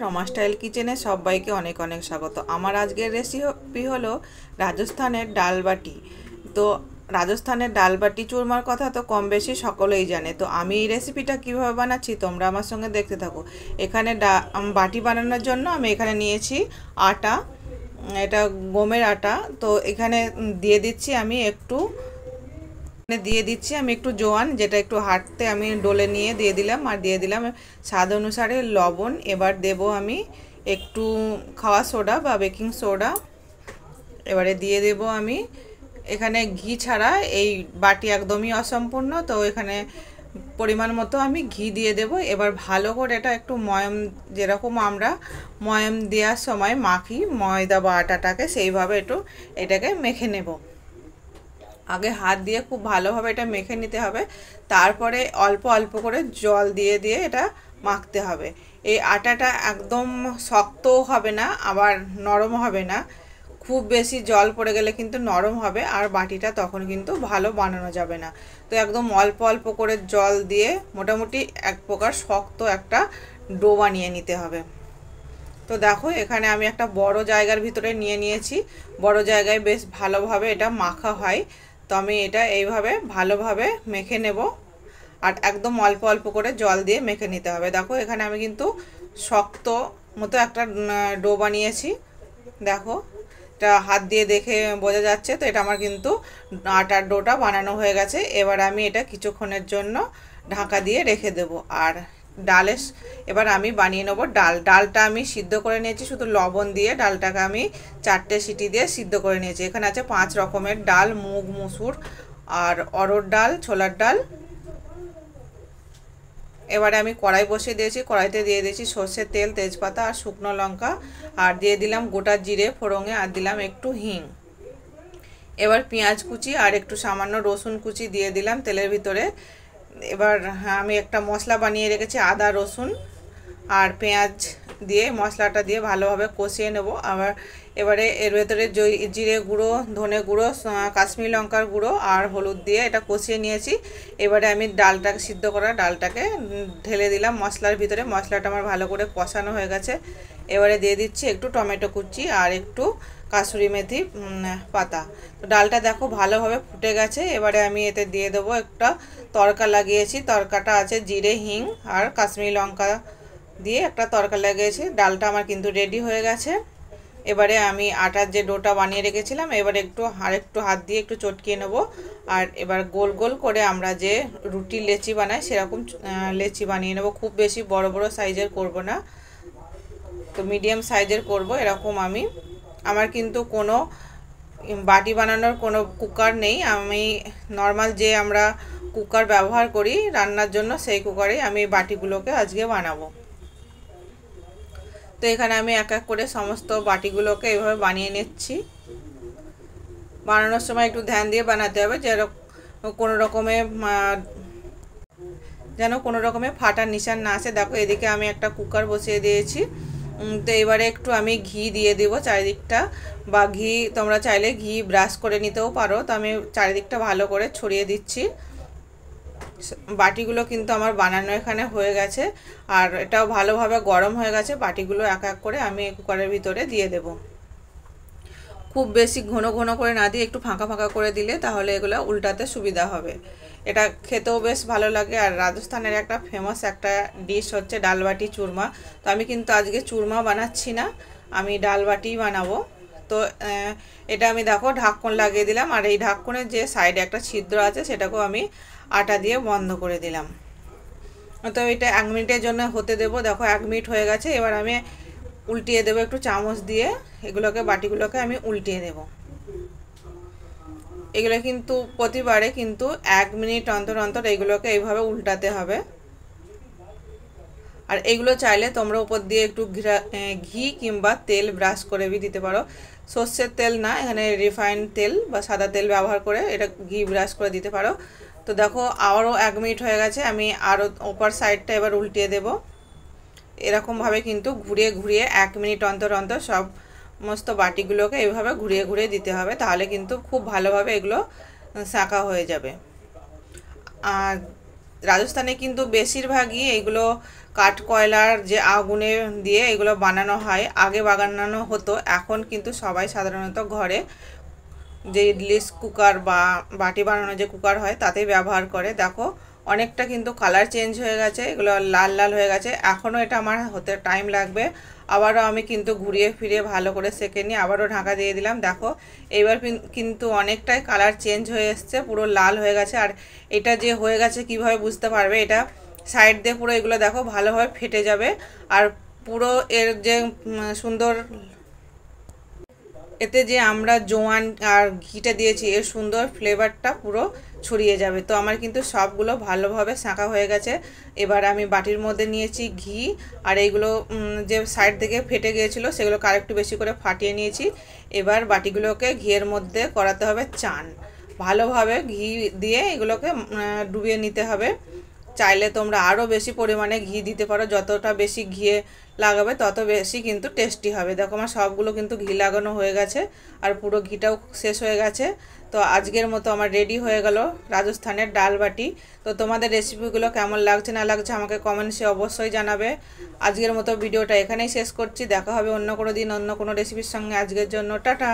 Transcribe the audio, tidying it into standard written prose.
Rama style কিচেনে সবাইকে অনেক অনেক স্বাগত। আমার আজকের রেসিপি হলো রাজস্থানের ডাল বাটি। তো রাজস্থানের ডাল বাটি চুরমার কথা তো কম বেশি সকলেই জানে। তো আমি এই রেসিপিটা কিভাবে বানাচ্ছি তোমরা আমার সঙ্গে দেখতে থাকো। এখানে বাটি বানানোর জন্য আমি এখানে নিয়েছি আটা, এটা গমের আটা। তো এখানে দিয়ে দিচ্ছি আমি একটু জোয়ান, যেটা একটু হাঁটতে আমি ডলে নিয়ে দিয়ে দিলাম, আর দিয়ে দিলাম স্বাদ অনুসারে লবণ। এবার দেব আমি একটু খাওয়া সোডা বা বেকিং সোডা। এবারে দিয়ে দেব আমি এখানে ঘি ছাড়া এই বাটি একদমই অসম্পূর্ণ, তো এখানে পরিমাণ মতো আমি ঘি দিয়ে দেব। এবার ভালো করে এটা একটু ময়াম, যেরকম আমরা ময়াম দেওয়ার সময় মাখি ময়দা বা আটাটাকে, সেইভাবে একটু এটাকে মেখে নেব। আগে হাত দিয়ে খুব ভালোভাবে এটা মেখে নিতে হবে, তারপরে অল্প অল্প করে জল দিয়ে দিয়ে এটা মাখতে হবে। এই আটাটা একদম শক্তও হবে না আবার নরম হবে না, খুব বেশি জল পড়ে গেলে কিন্তু নরম হবে আর বাটিটা তখন কিন্তু ভালো বানানো যাবে না। তো একদম অল্প অল্প করে জল দিয়ে মোটামুটি এক প্রকার শক্ত একটা ডো বানিয়ে নিতে হবে। তো দেখো এখানে আমি একটা বড় জায়গার ভিতরে নিয়ে নিয়েছি, বড় জায়গায় বেশ ভালোভাবে এটা মাখা হয়। তো আমি এটা এইভাবে ভালোভাবে মেখে নেব, আর একদম অল্প অল্প করে জল দিয়ে মেখে নিতে হবে। দেখো এখানে আমি কিন্তু শক্ত মতো একটা ডো বানিয়েছি, দেখো এটা হাত দিয়ে দেখে বোঝা যাচ্ছে। তো এটা আমার কিন্তু আটার ডোটা বানানো হয়ে গেছে। এবার আমি এটা কিছুক্ষণের জন্য ঢাকা দিয়ে রেখে দেব। আর এবার আমি বানিয়ে নেবো ডালটা আমি সিদ্ধ করে নিয়েছি শুধু লবণ দিয়ে। ডালটাকে আমি 4টে সিটি দিয়ে সিদ্ধ করে নিয়েছি। এখানে আছে 5 রকমের ডাল, মুগ, মসুর আর অরহর ডাল, ছোলার ডাল। এবারে আমি কড়াই বসিয়ে দিয়েছি, কড়াইতে দিয়ে দিয়েছি সর্ষের তেল, তেজপাতা আর শুকনো লঙ্কা, আর দিয়ে দিলাম গোটা জিরে ফোড়ঙে, আর দিলাম একটু হিং। এবার পেঁয়াজ কুচি আর একটু সামান্য রসুন কুচি দিয়ে দিলাম তেলের ভিতরে। এবার আমি একটা মশলা বানিয়ে রেখেছি আদা, রসুন আর পেঁয়াজ দিয়ে, মশলাটা দিয়ে ভালোভাবে কষিয়ে নেব। এবারে এর ভেতরে জিরে গুঁড়ো, ধনে গুঁড়ো, কাশ্মীরি লঙ্কার গুঁড়ো আর হলুদ দিয়ে এটা কষিয়ে নিয়েছি। এবারে আমি সিদ্ধ করা ডালটাকে ঢেলে দিলাম মশলার ভিতরে। মশলাটা আমার ভালো করে কষানো হয়ে গেছে। এবারে দিয়ে দিচ্ছি একটু টমেটো কুচি আর একটু কাসুরি মেথি পাতা। তো ডালটা দেখো ভালোভাবে ফুটে গেছে। এবারে আমি এতে দিয়ে দেবো একটা তড়কা লাগিয়েছি, তড়কাটা আছে জিরে, হিং আর কাশ্মীরি লঙ্কা দিয়ে একটা তড়কা লাগিয়েছি। ডালটা আমার কিন্তু রেডি হয়ে গেছে। এবারে আমি আটার যে ডোটা বানিয়ে রেখেছিলাম, এবারে একটু হাত দিয়ে একটু চটকিয়ে নেব। আর এবার গোল গোল করে আমরা যে রুটি লেচি বানাই সেরকম লেচি বানিয়ে নেব। খুব বেশি বড় বড় সাইজের করব না, তো মিডিয়াম সাইজের করব এরকম। আমার কিন্তু কোনো বাটি বানানোর কোনো কুকার নেই, আমি নর্মাল যে আমরা কুকার ব্যবহার করি রান্নার জন্য সেই কুকারেই আমি বাটিগুলোকে আজকে বানাবো। তো এখানে আমি এক এক করে সমস্ত বাটিগুলোকে এইভাবে বানিয়ে নিচ্ছি। বানানোর সময় একটু ধ্যান দিয়ে বানাতে হবে যেন কোনো রকমে ফাটার নিশান না আসে। দেখো এদিকে আমি একটা কুকার বসিয়ে দিয়েছি। তো এবারে একটু আমি ঘি দিয়ে দেবো চারিদিকটা, বা ঘি তোমরা চাইলে ঘি ব্রাশ করে নিতেও পারো। তো আমি চারিদিকটা ভালো করে ছড়িয়ে দিচ্ছি। বাটিগুলো কিন্তু আমার বানানো এখানে হয়ে গেছে, আর এটাও ভালোভাবে গরম হয়ে গেছে। বাটিগুলো এক এক করে আমি কুকারের ভিতরে দিয়ে দেব। খুব বেশি ঘন ঘন করে না দিয়ে একটু ফাঁকা ফাঁকা করে দিলে তাহলে এগুলো উল্টাতে সুবিধা হবে। এটা খেতেও বেশ ভালো লাগে। আর রাজস্থানের একটা ফেমাস একটা ডিশ হচ্ছে ডাল বাটি চুরমা। তো আমি কিন্তু আজকে চুরমা বানাচ্ছি না, আমি ডাল বাটিই বানাবো। তো এটা আমি দেখো ঢাকন লাগিয়ে দিলাম, আর এই ঢাকনের যে সাইডে একটা ছিদ্র আছে সেটাকেও আমি আটা দিয়ে বন্ধ করে দিলাম। তো এটা 1 মিনিটের জন্য হতে দেব। দেখো 1 মিনিট হয়ে গেছে। এবার আমি উল্টিয়ে দেবো একটু চামচ দিয়ে, বাটিগুলোকে আমি উল্টিয়ে দেব। এগুলো কিন্তু প্রতিবারে কিন্তু 1 মিনিট অন্তর অন্তর এগুলোকে এইভাবে উল্টাতে হবে। আর এগুলো চাইলে তোমরা উপর দিয়ে একটু ঘি কিংবা তেল ব্রাশ করে দিতে পারো। সর্ষের তেল না, এখানে রিফাইন্ড তেল বা সাদা তেল ব্যবহার করে এটা ঘি ব্রাশ করে দিতে পারো। তো দেখো আবারও 1 মিনিট হয়ে গেছে, আমি আরও ওপর সাইডটা এবার উল্টিয়ে দেব। এরকমভাবে কিন্তু ঘুরিয়ে ঘুরিয়ে 1 মিনিট অন্তর অন্তর সমস্ত বাটিগুলোকে এইভাবে ঘুরিয়ে ঘুরিয়ে দিতে হবে, তাহলে কিন্তু খুব ভালোভাবে এগুলো শাঁকা হয়ে যাবে। আর রাজস্থানে কিন্তু বেশিরভাগই এইগুলো কাঠ কয়লার যে আগুনে দিয়ে এগুলো বানানো হয়, আগে বানানো হতো, এখন কিন্তু সবাই সাধারণত ঘরে যে ইডলি কুকার বা বাটি বানানো যে কুকার হয় তাতেই ব্যবহার করে। দেখো অনেকটা কিন্তু কালার চেঞ্জ হয়ে গেছে, এগুলো লাল লাল হয়ে গেছে। এখনও এটা আমার হতে টাইম লাগবে, আবারও আমি কিন্তু ঘুরিয়ে ফিরিয়ে ভালো করে সেঁকে নিয়ে আবারও ঢাকা দিয়ে দিলাম। দেখো এবার কিন্তু অনেকটাই কালার চেঞ্জ হয়ে এসছে, পুরো লাল হয়ে গেছে। আর এটা যে হয়ে গেছে কিভাবে বুঝতে পারবে, এটা সাইড দিয়ে পুরো এগুলো দেখো ভালোভাবে ফেটে যাবে, আর পুরো এর যে সুন্দর এতে যে আমরা জোয়ান আর ঘিটা দিয়েছি এর সুন্দর ফ্লেভারটা পুরো ছড়িয়ে যাবে। তো আমার কিন্তু সবগুলো ভালোভাবে ছাঁকা হয়ে গেছে। এবার আমি বাটির মধ্যে নিয়েছি ঘি, আর এইগুলো যে সাইড থেকে ফেটে গিয়েছিলো সেগুলোকে আরেকটু বেশি করে ফাটিয়ে নিয়েছি। এবার বাটিগুলোকে ঘিয়ের মধ্যে করাতে হবে চান, ভালোভাবে ঘি দিয়ে এগুলোকে ডুবিয়ে নিতে হবে। চাইলে তোমরা আরও বেশি পরিমাণে ঘি দিতে পারো, যতটা বেশি ঘিয়ে লাগাবে তত বেশি কিন্তু টেস্টি হবে। দেখো আমার সবগুলো কিন্তু ঘি লাগানো হয়ে গেছে, আর পুরো ঘিটাও শেষ হয়ে গেছে। তো আজকের মতো আমার রেডি হয়ে গেল রাজস্থানের ডাল বাটি। তো তোমাদের রেসিপিগুলো কেমন লাগছে না লাগছে আমাকে কমেন্টসে অবশ্যই জানাবে। আজকের মতো ভিডিওটা এখানেই শেষ করছি, দেখা হবে অন্য কোনো দিন অন্য কোনো রেসিপির সঙ্গে। আজকের জন্য টাটা।